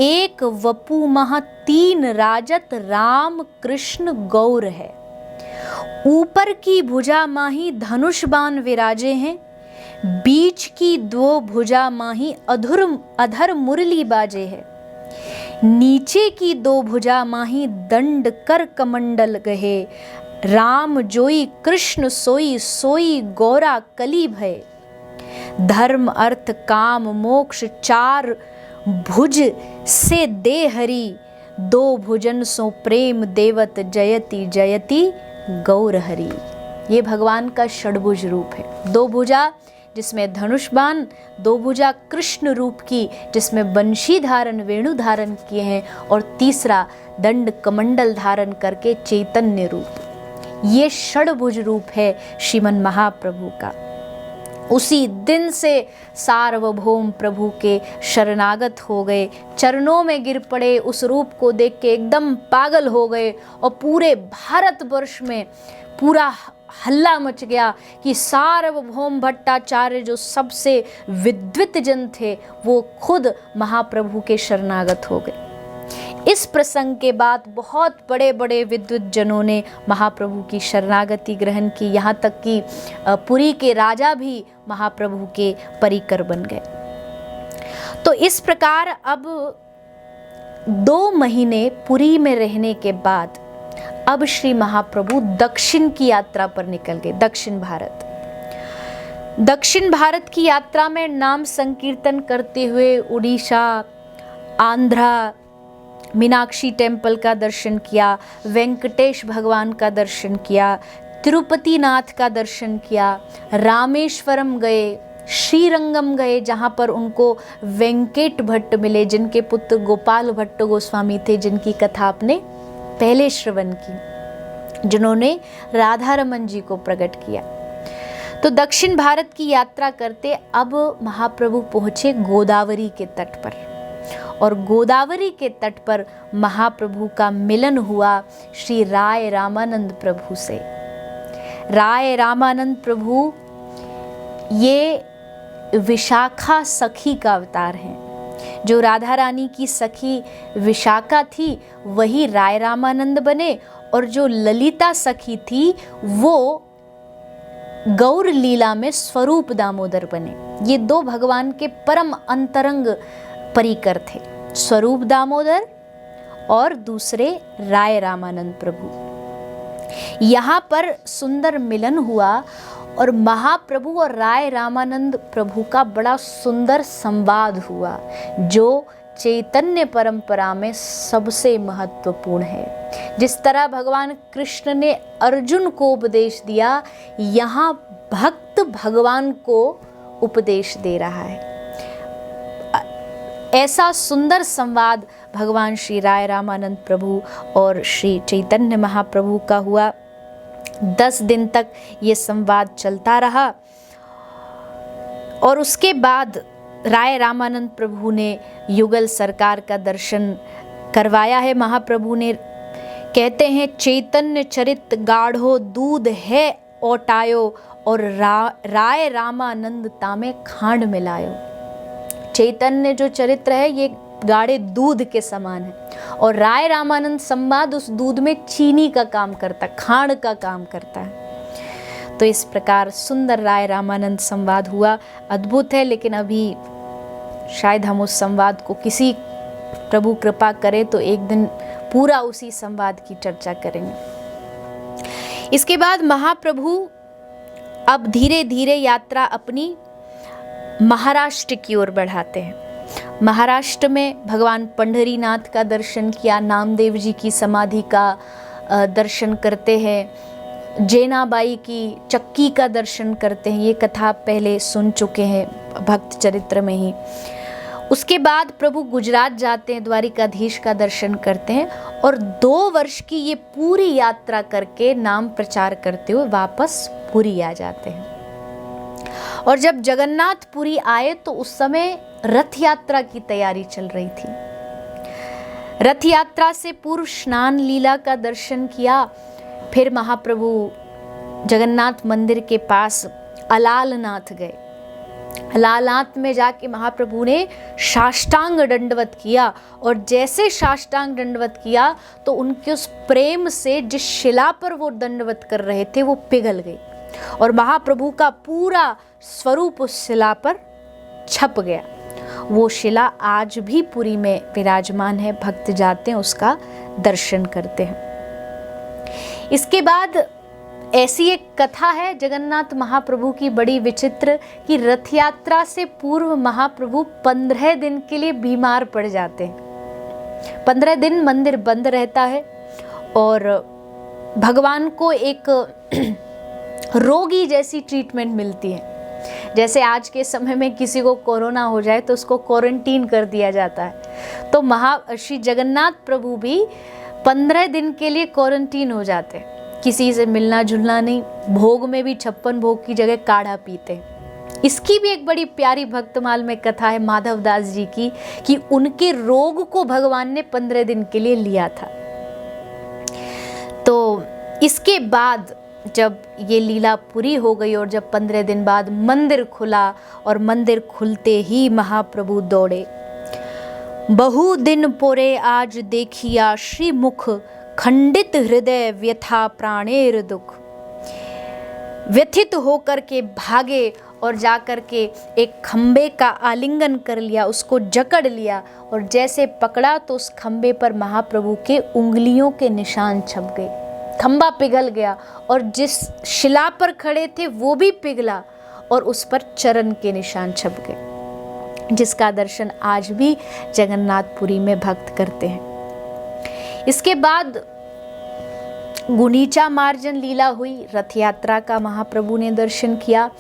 एक वपु महा तीन राजत, राम कृष्ण गौर है। ऊपर की भुजा माही धनुष बाण विराजे हैं, बीच की दो भुजा माही अधर मुरली बाजे है। नीचे की दो भुजा माही दंड कर कमंडल गहे, राम जोई कृष्ण सोई, सोई गौरा कली भय। धर्म अर्थ काम मोक्ष चार भुज से दे हरि, दो भुजन सो प्रेम देवत, जयति जयति गौर हरि। ये भगवान का षडभुज रूप है। दो भुजा जिसमें धनुष बाण, दो भुजा कृष्ण रूप की जिसमें बंशी धारण, वेणु धारण किए हैं, और तीसरा दंड कमंडल धारण करके चैतन्य रूप। ये षडभुज रूप है श्रीमन महाप्रभु का। उसी दिन से सार्वभौम प्रभु के शरणागत हो गए, चरणों में गिर पड़े, उस रूप को देख के एकदम पागल हो गए, और पूरे भारतवर्ष में पूरा हल्ला मच गया कि सार्वभौम भट्टाचार्य जो सबसे विद्वित जन थे, वो खुद महाप्रभु के शरणागत हो गए। इस प्रसंग के बाद बहुत बड़े बड़े विद्वत जनों ने महाप्रभु की शरणागति ग्रहण की, यहाँ तक कि पुरी के राजा भी महाप्रभु के परिकर बन गए। तो इस प्रकार अब 2 महीने पुरी में रहने के बाद अब श्री महाप्रभु दक्षिण की यात्रा पर निकल गए। दक्षिण भारत की यात्रा में नाम संकीर्तन करते हुए उड़ीसा, आंध्रा, मीनाक्षी टेम्पल का दर्शन किया, वेंकटेश भगवान का दर्शन किया, तिरुपति नाथ का दर्शन किया, रामेश्वरम गए, श्रीरंगम गए, जहाँ पर उनको वेंकट भट्ट मिले, जिनके पुत्र गोपाल भट्ट गोस्वामी थे, जिनकी कथा आपने पहले श्रवण की, जिन्होंने राधा रमन जी को प्रकट किया। तो दक्षिण भारत की यात्रा करते अब महाप्रभु पहुँचे गोदावरी के तट पर, और गोदावरी के तट पर महाप्रभु का मिलन हुआ श्री राय रामानंद प्रभु से। राय रामानंद प्रभु ये विशाखा सखी का अवतार हैं। जो राधा रानी की सखी विशाखा थी वही राय रामानंद बने, और जो ललिता सखी थी वो गौर लीला में स्वरूप दामोदर बने। ये 2 भगवान के परम अंतरंग परिकर थे, स्वरूप दामोदर और दूसरे राय रामानंद प्रभु। यहाँ पर सुंदर मिलन हुआ, और महाप्रभु और राय रामानंद प्रभु का बड़ा सुंदर संवाद हुआ, जो चैतन्य परंपरा में सबसे महत्वपूर्ण है। जिस तरह भगवान कृष्ण ने अर्जुन को उपदेश दिया, यहाँ भक्त भगवान को उपदेश दे रहा है। ऐसा सुंदर संवाद भगवान श्री राय रामानंद प्रभु और श्री चैतन्य महाप्रभु का हुआ। 10 दिन तक ये संवाद चलता रहा और उसके बाद राय रामानंद प्रभु ने युगल सरकार का दर्शन करवाया है। महाप्रभु ने कहते हैं, चैतन्य चरित गाढ़ो दूध है ओटायो और राय रामानंद तामे खांड मिलायो। चैतन्य जो चरित्र है ये गाढ़े दूध के समान है और राय रामानंद संवाद उस दूध में चीनी का काम करता है, खांड का काम करता है। तो इस प्रकार सुंदर राय रामानंद संवाद हुआ, अद्भुत है। लेकिन अभी शायद हम उस संवाद को, किसी प्रभु कृपा करे तो एक दिन पूरा उसी संवाद की चर्चा करेंगे। इसके बाद महाप्रभु अब धीरे धीरे यात्रा अपनी महाराष्ट्र की ओर बढ़ाते हैं। महाराष्ट्र में भगवान पंढरीनाथ का दर्शन किया, नामदेव जी की समाधि का दर्शन करते हैं, जेनाबाई की चक्की का दर्शन करते हैं। ये कथा पहले सुन चुके हैं भक्त चरित्र में ही। उसके बाद प्रभु गुजरात जाते हैं, द्वारिकाधीश का दर्शन करते हैं और 2 वर्ष की ये पूरी यात्रा करके नाम प्रचार करते हुए वापस पुरी आ जाते हैं। और जब जगन्नाथपुरी आए तो उस समय रथ यात्रा की तैयारी चल रही थी। रथ यात्रा से पूर्व स्नान लीला का दर्शन किया। फिर महाप्रभु जगन्नाथ मंदिर के पास अलालनाथ गए। अलालनाथ में जाके महाप्रभु ने साष्टांग दंडवत किया और जैसे साष्टांग दंडवत किया तो उनके उस प्रेम से जिस शिला पर वो दंडवत कर रहे थे वो पिघल गई और महाप्रभु का पूरा स्वरूप उस शिला पर छप गया। वो शिला आज भी पुरी में विराजमान है, भक्त जाते हैं उसका दर्शन करते हैं। इसके बाद ऐसी एक कथा है जगन्नाथ महाप्रभु की बड़ी विचित्र, कि रथ यात्रा से पूर्व महाप्रभु 15 दिन के लिए बीमार पड़ जाते हैं। 15 दिन मंदिर बंद रहता है और भगवान को एक रोगी जैसी ट्रीटमेंट मिलती है। जैसे आज के समय में किसी को कोरोना हो जाए तो उसको क्वारंटीन कर दिया जाता है, तो श्री जगन्नाथ प्रभु भी 15 दिन के लिए क्वारंटीन हो जाते हैं। किसी से मिलना जुलना नहीं, भोग में भी 56 भोग की जगह काढ़ा पीते। इसकी भी एक बड़ी प्यारी भक्तमाल में कथा है माधव दास जी की, कि उनके रोग को भगवान ने 15 दिन के लिए लिया था। तो इसके बाद जब ये लीला पूरी हो गई और जब 15 दिन बाद मंदिर खुला और मंदिर खुलते ही महाप्रभु दौड़े। बहु दिन पोरे आज देखिया श्री मुख, खंडित हृदय व्यथा प्राणेर दुख। व्यथित होकर के भागे और जाकर के एक खंबे का आलिंगन कर लिया, उसको जकड़ लिया और जैसे पकड़ा तो उस खंबे पर महाप्रभु के उंगलियों के निशान छप गए। खंबा पिघल गया और जिस शिला पर खड़े थे वो भी पिघला और उस पर चरण के निशान छप गए, जिसका दर्शन आज भी जगन्नाथपुरी में भक्त करते हैं। इसके बाद गुनीचा मार्जन लीला हुई, रथ यात्रा का महाप्रभु ने दर्शन किया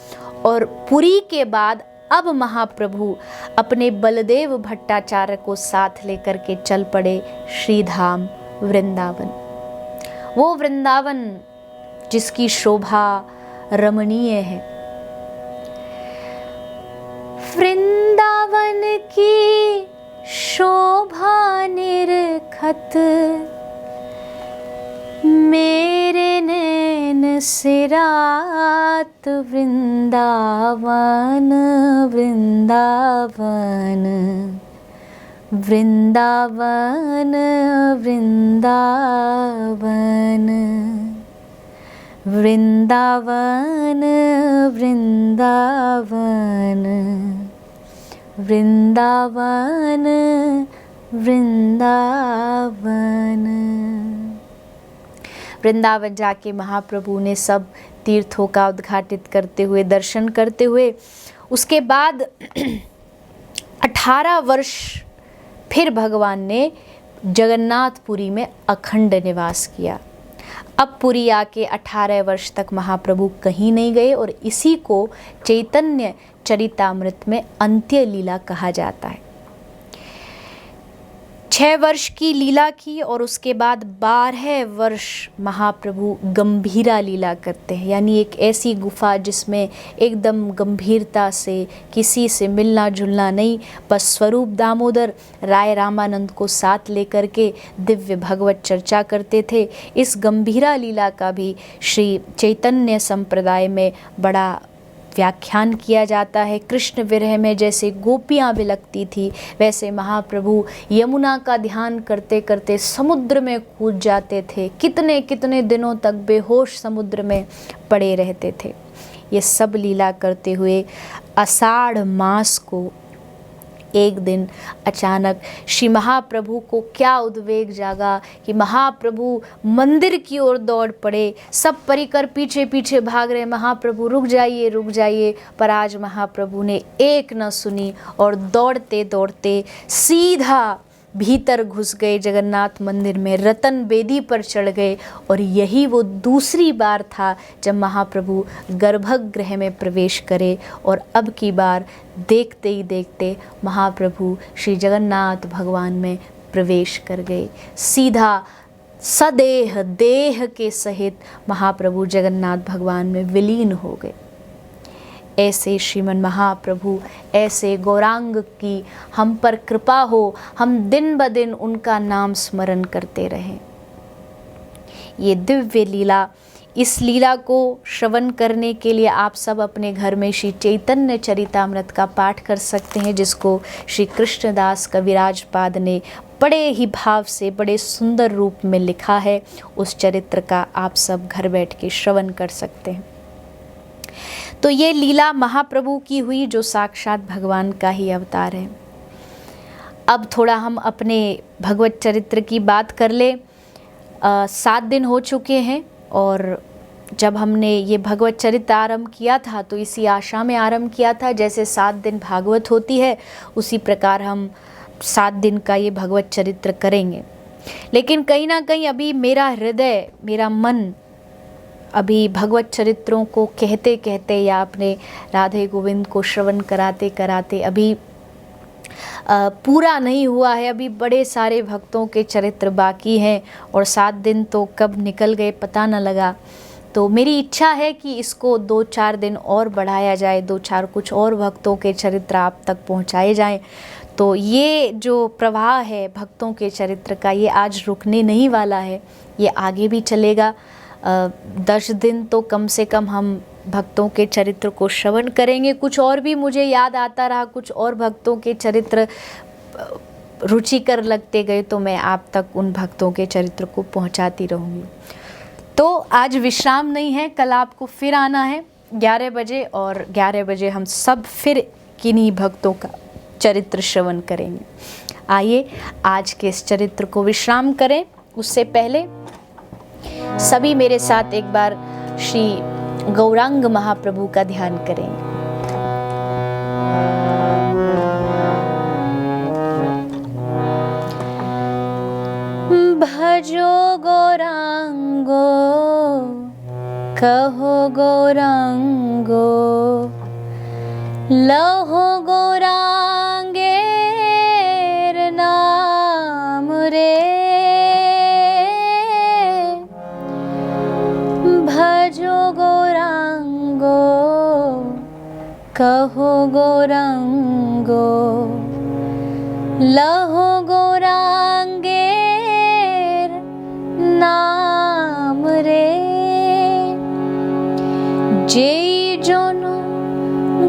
और पुरी के बाद अब महाप्रभु अपने बलदेव भट्टाचार्य को साथ लेकर के चल पड़े श्रीधाम वृंदावन। वो वृंदावन जिसकी शोभा रमणीय है। वृंदावन की शोभा निरखत, मेरे नैन सिरात वृंदावन वृंदावन वृंदावन वृंदावन वृंदावन वृंदावन वृंदावन वृंदावन। वृंदावन जाके महाप्रभु ने सब तीर्थों का उद्घाटित करते हुए, दर्शन करते हुए, उसके बाद 18 वर्ष फिर भगवान ने जगन्नाथपुरी में अखंड निवास किया। अब पुरी आके 18 वर्ष तक महाप्रभु कहीं नहीं गए और इसी को चैतन्य चरितामृत में अंत्य लीला कहा जाता है। 6 वर्ष की लीला की और उसके बाद 12 वर्ष महाप्रभु गंभीरा लीला करते हैं, यानी एक ऐसी गुफा जिसमें एकदम गंभीरता से किसी से मिलना जुलना नहीं, बस स्वरूप दामोदर राय रामानंद को साथ लेकर के दिव्य भगवत चर्चा करते थे। इस गंभीरा लीला का भी श्री चैतन्य संप्रदाय में बड़ा व्याख्यान किया जाता है। कृष्ण विरह में जैसे गोपियाँ बिलखती थी, वैसे महाप्रभु यमुना का ध्यान करते करते समुद्र में कूद जाते थे, कितने कितने दिनों तक बेहोश समुद्र में पड़े रहते थे। ये सब लीला करते हुए आषाढ़ मास को एक दिन अचानक श्री महाप्रभु को क्या उद्वेग जागा कि महाप्रभु मंदिर की ओर दौड़ पड़े। सब परिकर पीछे पीछे भाग रहे, महाप्रभु रुक जाइए रुक जाइए, पर आज महाप्रभु ने एक न सुनी और दौड़ते दौड़ते सीधा भीतर घुस गए जगन्नाथ मंदिर में, रतन बेदी पर चढ़ गए। और यही वो दूसरी बार था जब महाप्रभु गर्भगृह में प्रवेश करे। और अब की बार देखते ही देखते महाप्रभु श्री जगन्नाथ भगवान में प्रवेश कर गए। सीधा सदेह देह के सहित महाप्रभु जगन्नाथ भगवान में विलीन हो गए। ऐसे श्रीमन महाप्रभु, ऐसे गौरांग की हम पर कृपा हो, हम दिन ब दिन उनका नाम स्मरण करते रहें। ये दिव्य लीला, इस लीला को श्रवण करने के लिए आप सब अपने घर में श्री चैतन्य चरितामृत का पाठ कर सकते हैं, जिसको श्री कृष्णदास कविराज पाद ने बड़े ही भाव से बड़े सुंदर रूप में लिखा है। उस चरित्र का आप सब घर बैठ के श्रवण कर सकते हैं। तो ये लीला महाप्रभु की हुई जो साक्षात भगवान का ही अवतार है। अब थोड़ा हम अपने भगवत चरित्र की बात कर ले। 7 दिन हो चुके हैं और जब हमने ये भगवत चरित्र आरंभ किया था तो इसी आशा में आरंभ किया था, जैसे 7 दिन भागवत होती है उसी प्रकार हम 7 दिन का ये भगवत चरित्र करेंगे। लेकिन कहीं ना कहीं अभी मेरा हृदय, मेरा मन अभी भगवत चरित्रों को कहते कहते या अपने राधे गोविंद को श्रवण कराते कराते अभी पूरा नहीं हुआ है। अभी बड़े सारे भक्तों के चरित्र बाकी हैं और 7 दिन तो कब निकल गए पता न लगा। तो मेरी इच्छा है कि इसको 2-4 दिन और बढ़ाया जाए, 2-4 कुछ और भक्तों के चरित्र आप तक पहुंचाए जाएं। तो ये जो प्रवाह है भक्तों के चरित्र का, ये आज रुकने नहीं वाला है, ये आगे भी चलेगा। 10 दिन तो कम से कम हम भक्तों के चरित्र को श्रवण करेंगे। कुछ और भी मुझे याद आता रहा, कुछ और भक्तों के चरित्र रुचिकर लगते गए तो मैं आप तक उन भक्तों के चरित्र को पहुंचाती रहूँगी। तो आज विश्राम नहीं है, कल आपको फिर आना है 11 बजे और 11 बजे हम सब फिर किन्हीं भक्तों का चरित्र श्रवण करेंगे। आइए आज के इस चरित्र को विश्राम करें। उससे पहले सभी मेरे साथ एक बार श्री गौरांग महाप्रभु का ध्यान करें। भजो गौरांगो कहो गौरांगो, लहो गौरांगेर नाम रे। भजो गौरांगो कहो गौरांगो, लहो गौरांगेर नाम रे। যেই জন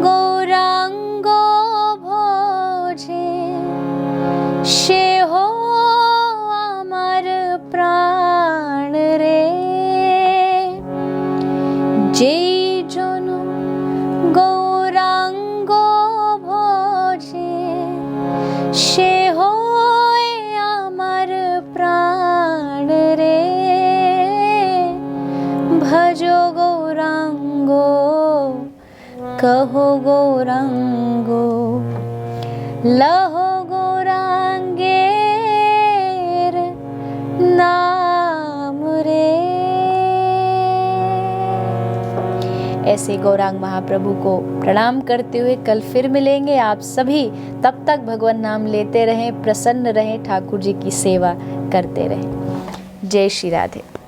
গৌরাঙ্গ ভজে সে হো আমার প্রাণ রে। যেই জন গৌরাঙ্গ ভজে সে হয় আমার প্রাণ রে। ভজ গৌরাঙ্গ कहो गौरांगो लहो गौरांगेर नाम रे। ऐसे गौरांग महाप्रभु को प्रणाम करते हुए कल फिर मिलेंगे आप सभी। तब तक भगवान नाम लेते रहें, प्रसन्न रहें, ठाकुर जी की सेवा करते रहें। जय श्री राधे।